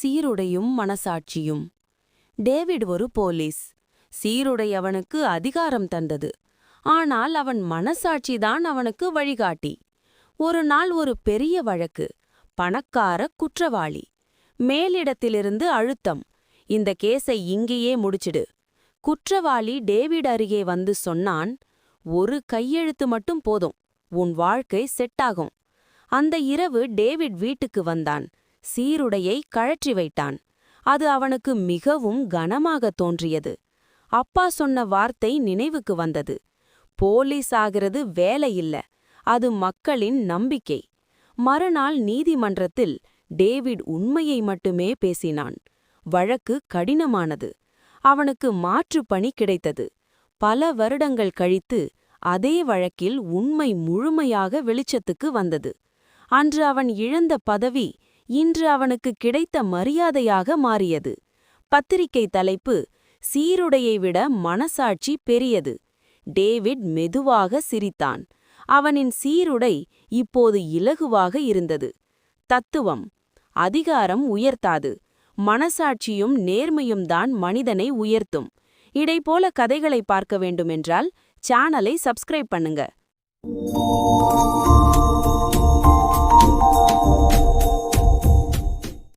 சீருடையும் மனசாட்சியும். David ஒரு police. சீருடை அவனுக்கு அதிகாரம் தந்தது. ஆனால் அவன் மனசாட்சிதான் அவனுக்கு வழிகாட்டி. ஒரு நாள் ஒரு பெரிய வழக்கு. பணக்கார குற்றவாளி. மேலிடத்திலிருந்து அழுத்தம். இந்த கேஸை இங்கேயே முடிச்சிடு. குற்றவாளி டேவிட் அருகே வந்து சொன்னான், ஒரு கையெழுத்து மட்டும் போதும், உன் வாழ்க்கை செட்டாகும். அந்த இரவு டேவிட் வீட்டுக்கு வந்தான். சீருடையை கழற்றி வைத்தான். அது அவனுக்கு மிகவும் கனமாக தோன்றியது. அப்பா சொன்ன வார்த்தை நினைவுக்கு வந்தது. போலீஸ் ஆகிறது வேலை இல்ல, அது மக்களின் நம்பிக்கை. மறுநாள் நீதிமன்றத்தில் டேவிட் உண்மையை மட்டுமே பேசினான். வழக்கு கடினமானது. அவனுக்கு மாற்று பணி கிடைத்தது. பல வருடங்கள் கழித்து அதே வழக்கில் உண்மை முழுமையாக வெளிச்சத்துக்கு வந்தது. அன்று அவன் இழந்த பதவி இன்று அவனுக்கு கிடைத்த மரியாதையாக மாறியது. பத்திரிகை தலைப்பு: சீருடையை விட மனசாட்சி பெரியது. டேவிட் மெதுவாக சிரித்தான். அவனின் சீருடை இப்போது இலகுவாக இருந்தது. தத்துவம்: அதிகாரம் உயர்த்தாது, மனசாட்சியும் நேர்மையும் தான் மனிதனை உயர்த்தும். இதைப்போல கதைகளை பார்க்க வேண்டுமென்றால் சேனலை சப்ஸ்கிரைப் பண்ணுங்க.